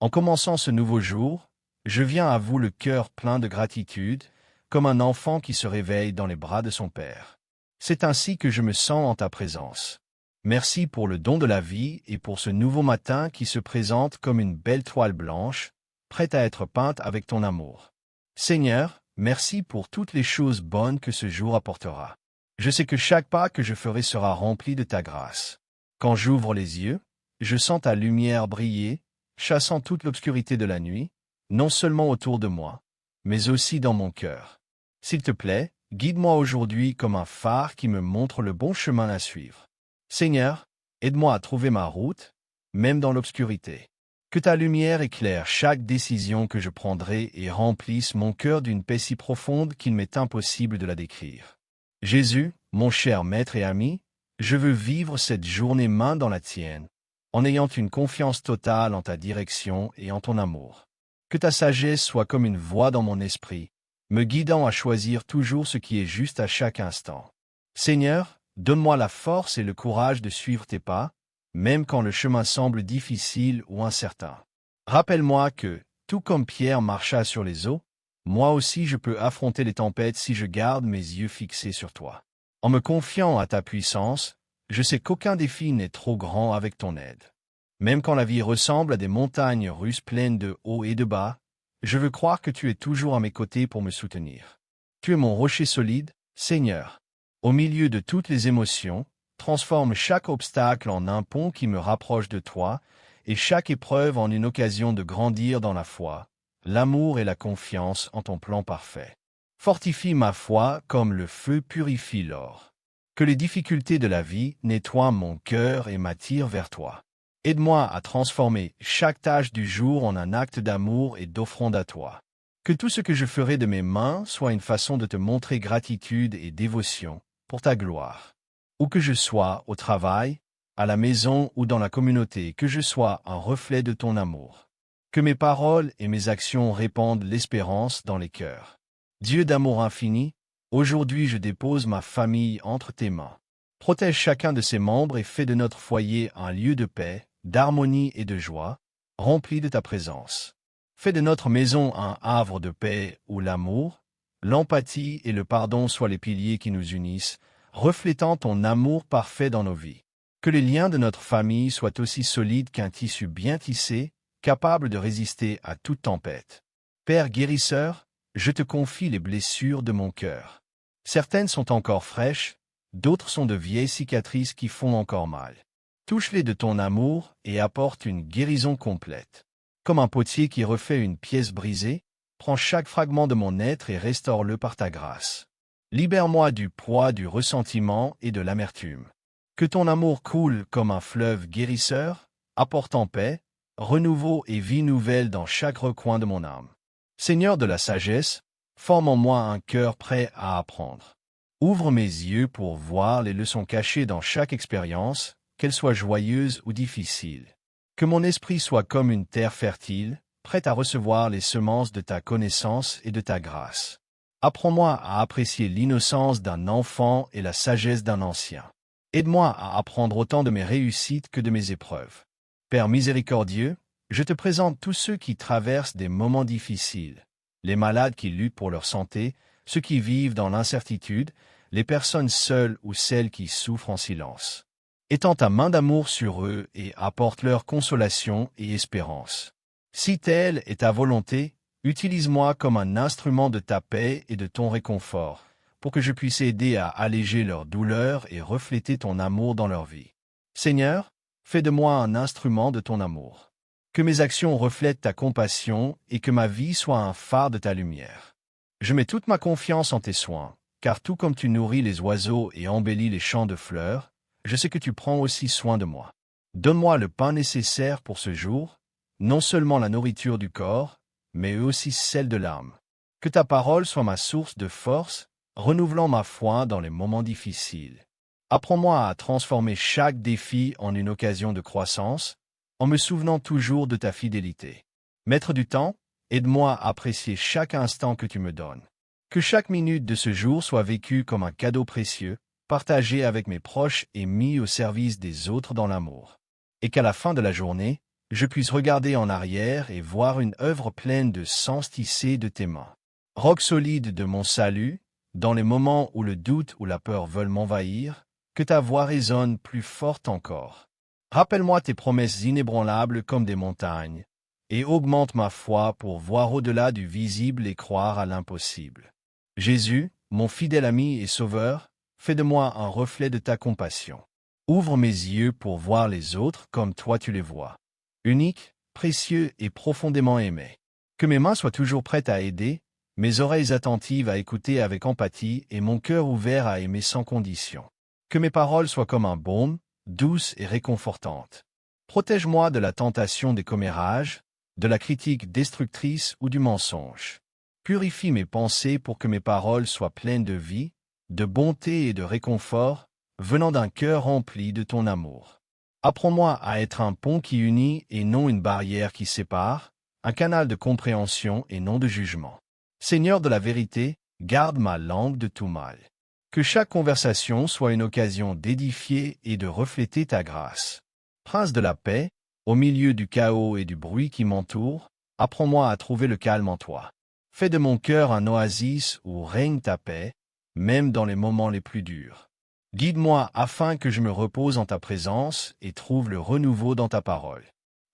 En commençant ce nouveau jour, je viens à vous le cœur plein de gratitude, comme un enfant qui se réveille dans les bras de son père. C'est ainsi que je me sens en ta présence. Merci pour le don de la vie et pour ce nouveau matin qui se présente comme une belle toile blanche, prête à être peinte avec ton amour. Seigneur, merci pour toutes les choses bonnes que ce jour apportera. Je sais que chaque pas que je ferai sera rempli de ta grâce. Quand j'ouvre les yeux, je sens ta lumière briller, chassant toute l'obscurité de la nuit, non seulement autour de moi, mais aussi dans mon cœur. S'il te plaît, guide-moi aujourd'hui comme un phare qui me montre le bon chemin à suivre. Seigneur, aide-moi à trouver ma route, même dans l'obscurité. Que ta lumière éclaire chaque décision que je prendrai et remplisse mon cœur d'une paix si profonde qu'il m'est impossible de la décrire. Jésus, mon cher maître et ami, je veux vivre cette journée main dans la tienne, en ayant une confiance totale en ta direction et en ton amour. Que ta sagesse soit comme une voix dans mon esprit, me guidant à choisir toujours ce qui est juste à chaque instant. Seigneur, donne-moi la force et le courage de suivre tes pas, même quand le chemin semble difficile ou incertain. Rappelle-moi que, tout comme Pierre marcha sur les eaux, moi aussi je peux affronter les tempêtes si je garde mes yeux fixés sur toi. En me confiant à ta puissance, je sais qu'aucun défi n'est trop grand avec ton aide. Même quand la vie ressemble à des montagnes russes pleines de hauts et de bas, je veux croire que tu es toujours à mes côtés pour me soutenir. Tu es mon rocher solide, Seigneur. Au milieu de toutes les émotions, transforme chaque obstacle en un pont qui me rapproche de toi, et chaque épreuve en une occasion de grandir dans la foi, l'amour et la confiance en ton plan parfait. Fortifie ma foi comme le feu purifie l'or. Que les difficultés de la vie nettoient mon cœur et m'attirent vers toi. Aide-moi à transformer chaque tâche du jour en un acte d'amour et d'offrande à toi. Que tout ce que je ferai de mes mains soit une façon de te montrer gratitude et dévotion pour ta gloire. Où que je sois, au travail, à la maison ou dans la communauté, que je sois un reflet de ton amour. Que mes paroles et mes actions répandent l'espérance dans les cœurs. Dieu d'amour infini, aujourd'hui je dépose ma famille entre tes mains. Protège chacun de ses membres et fais de notre foyer un lieu de paix, d'harmonie et de joie, rempli de ta présence. Fais de notre maison un havre de paix où l'amour, l'empathie et le pardon soient les piliers qui nous unissent, reflétant ton amour parfait dans nos vies. Que les liens de notre famille soient aussi solides qu'un tissu bien tissé, capable de résister à toute tempête. Père guérisseur, je te confie les blessures de mon cœur. Certaines sont encore fraîches, d'autres sont de vieilles cicatrices qui font encore mal. Touche-les de ton amour et apporte une guérison complète. Comme un potier qui refait une pièce brisée, prends chaque fragment de mon être et restaure-le par ta grâce. Libère-moi du poids du ressentiment et de l'amertume. Que ton amour coule comme un fleuve guérisseur, apportant paix, renouveau et vie nouvelle dans chaque recoin de mon âme. Seigneur de la sagesse, forme en moi un cœur prêt à apprendre. Ouvre mes yeux pour voir les leçons cachées dans chaque expérience, qu'elles soient joyeuses ou difficiles. Que mon esprit soit comme une terre fertile, prête à recevoir les semences de ta connaissance et de ta grâce. Apprends-moi à apprécier l'innocence d'un enfant et la sagesse d'un ancien. Aide-moi à apprendre autant de mes réussites que de mes épreuves. Père miséricordieux, je te présente tous ceux qui traversent des moments difficiles, les malades qui luttent pour leur santé, ceux qui vivent dans l'incertitude, les personnes seules ou celles qui souffrent en silence. Étends ta main d'amour sur eux et apporte-leur consolation et espérance. Si telle est ta volonté, utilise-moi comme un instrument de ta paix et de ton réconfort, pour que je puisse aider à alléger leur douleur et refléter ton amour dans leur vie. Seigneur, fais de moi un instrument de ton amour. Que mes actions reflètent ta compassion et que ma vie soit un phare de ta lumière. Je mets toute ma confiance en tes soins, car tout comme tu nourris les oiseaux et embellis les champs de fleurs, je sais que tu prends aussi soin de moi. Donne-moi le pain nécessaire pour ce jour, non seulement la nourriture du corps, mais aussi celle de l'âme. Que ta parole soit ma source de force, renouvelant ma foi dans les moments difficiles. Apprends-moi à transformer chaque défi en une occasion de croissance, en me souvenant toujours de ta fidélité. Maître du temps, aide-moi à apprécier chaque instant que tu me donnes. Que chaque minute de ce jour soit vécue comme un cadeau précieux, partagé avec mes proches et mis au service des autres dans l'amour. Et qu'à la fin de la journée, je puisse regarder en arrière et voir une œuvre pleine de sens tissée de tes mains. Roc solide de mon salut, dans les moments où le doute ou la peur veulent m'envahir, que ta voix résonne plus forte encore. Rappelle-moi tes promesses inébranlables comme des montagnes, et augmente ma foi pour voir au-delà du visible et croire à l'impossible. Jésus, mon fidèle ami et sauveur, fais de moi un reflet de ta compassion. Ouvre mes yeux pour voir les autres comme toi tu les vois. Unique, précieux et profondément aimé. Que mes mains soient toujours prêtes à aider, mes oreilles attentives à écouter avec empathie et mon cœur ouvert à aimer sans condition. Que mes paroles soient comme un baume, douces et réconfortantes. Protège-moi de la tentation des commérages, de la critique destructrice ou du mensonge. Purifie mes pensées pour que mes paroles soient pleines de vie, de bonté et de réconfort, venant d'un cœur rempli de ton amour. Apprends-moi à être un pont qui unit et non une barrière qui sépare, un canal de compréhension et non de jugement. Seigneur de la vérité, garde ma langue de tout mal. Que chaque conversation soit une occasion d'édifier et de refléter ta grâce. Prince de la paix, au milieu du chaos et du bruit qui m'entoure, apprends-moi à trouver le calme en toi. Fais de mon cœur un oasis où règne ta paix, même dans les moments les plus durs. Guide-moi afin que je me repose en ta présence et trouve le renouveau dans ta parole.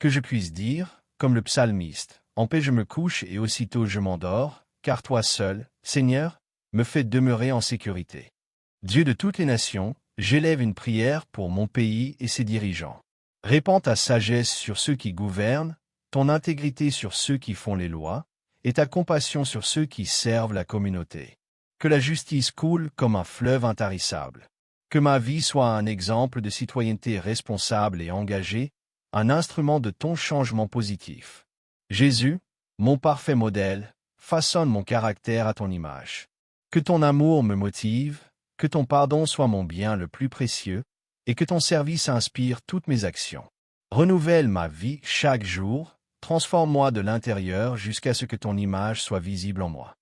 Que je puisse dire, comme le psalmiste, en paix je me couche et aussitôt je m'endors, car toi seul, Seigneur, me fais demeurer en sécurité. Dieu de toutes les nations, j'élève une prière pour mon pays et ses dirigeants. Répands ta sagesse sur ceux qui gouvernent, ton intégrité sur ceux qui font les lois, et ta compassion sur ceux qui servent la communauté. Que la justice coule comme un fleuve intarissable. Que ma vie soit un exemple de citoyenneté responsable et engagée, un instrument de ton changement positif. Jésus, mon parfait modèle, façonne mon caractère à ton image. Que ton amour me motive, que ton pardon soit mon bien le plus précieux, et que ton service inspire toutes mes actions. Renouvelle ma vie chaque jour, transforme-moi de l'intérieur jusqu'à ce que ton image soit visible en moi.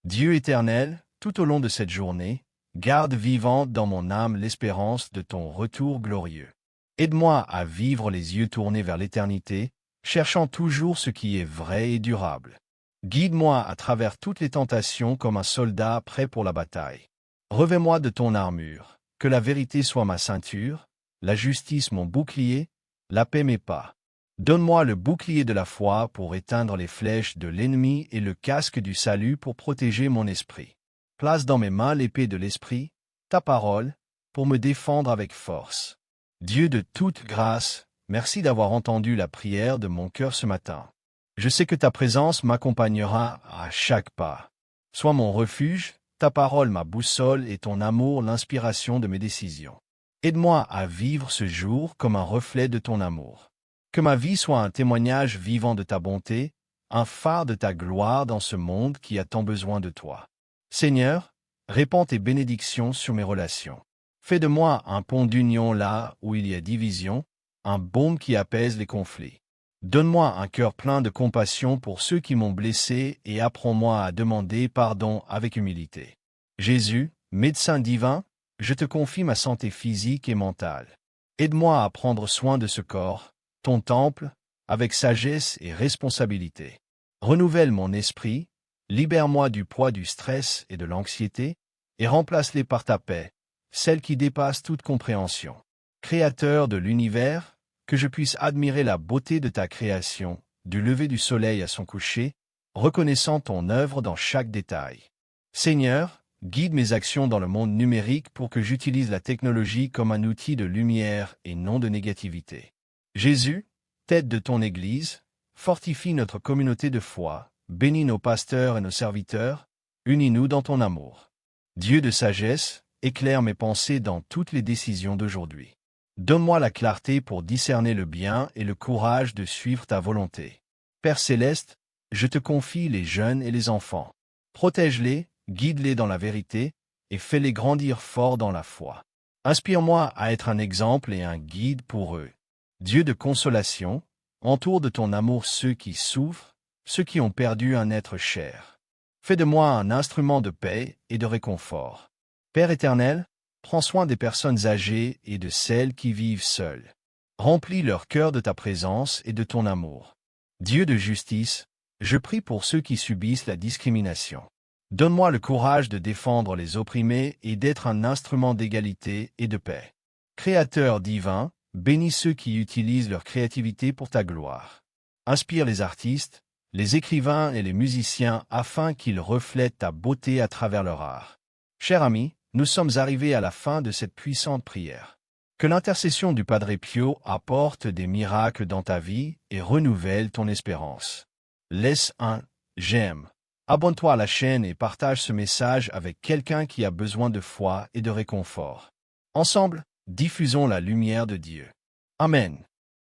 Dieu éternel, tout au long de cette journée, garde vivante dans mon âme l'espérance de ton retour glorieux. Aide-moi à vivre les yeux tournés vers l'éternité, cherchant toujours ce qui est vrai et durable. Guide-moi à travers toutes les tentations comme un soldat prêt pour la bataille. Revêt-moi de ton armure, que la vérité soit ma ceinture, la justice mon bouclier, la paix mes pas. Donne-moi le bouclier de la foi pour éteindre les flèches de l'ennemi et le casque du salut pour protéger mon esprit. Place dans mes mains l'épée de l'esprit, ta parole, pour me défendre avec force. Dieu de toute grâce, merci d'avoir entendu la prière de mon cœur ce matin. Je sais que ta présence m'accompagnera à chaque pas. Sois mon refuge, ta parole ma boussole et ton amour l'inspiration de mes décisions. Aide-moi à vivre ce jour comme un reflet de ton amour. Que ma vie soit un témoignage vivant de ta bonté, un phare de ta gloire dans ce monde qui a tant besoin de toi. Seigneur, répands tes bénédictions sur mes relations. Fais de moi un pont d'union là où il y a division, un baume qui apaise les conflits. Donne-moi un cœur plein de compassion pour ceux qui m'ont blessé et apprends-moi à demander pardon avec humilité. Jésus, médecin divin, je te confie ma santé physique et mentale. Aide-moi à prendre soin de ce corps, ton temple, avec sagesse et responsabilité. Renouvelle mon esprit, libère-moi du poids du stress et de l'anxiété, et remplace-les par ta paix, celle qui dépasse toute compréhension. Créateur de l'univers, que je puisse admirer la beauté de ta création, du lever du soleil à son coucher, reconnaissant ton œuvre dans chaque détail. Seigneur, guide mes actions dans le monde numérique pour que j'utilise la technologie comme un outil de lumière et non de négativité. Jésus, tête de ton Église, fortifie notre communauté de foi, bénis nos pasteurs et nos serviteurs, unis-nous dans ton amour. Dieu de sagesse, éclaire mes pensées dans toutes les décisions d'aujourd'hui. Donne-moi la clarté pour discerner le bien et le courage de suivre ta volonté. Père céleste, je te confie les jeunes et les enfants. Protège-les, guide-les dans la vérité, et fais-les grandir forts dans la foi. Inspire-moi à être un exemple et un guide pour eux. Dieu de consolation, entoure de ton amour ceux qui souffrent, ceux qui ont perdu un être cher. Fais de moi un instrument de paix et de réconfort. Père éternel, prends soin des personnes âgées et de celles qui vivent seules. Remplis leur cœur de ta présence et de ton amour. Dieu de justice, je prie pour ceux qui subissent la discrimination. Donne-moi le courage de défendre les opprimés et d'être un instrument d'égalité et de paix. Créateur divin, bénis ceux qui utilisent leur créativité pour ta gloire. Inspire les artistes, les écrivains et les musiciens afin qu'ils reflètent ta beauté à travers leur art. Cher ami, nous sommes arrivés à la fin de cette puissante prière. Que l'intercession du Padre Pio apporte des miracles dans ta vie et renouvelle ton espérance. Laisse un j'aime. Abonne-toi à la chaîne et partage ce message avec quelqu'un qui a besoin de foi et de réconfort. Ensemble, diffusons la lumière de Dieu. Amen.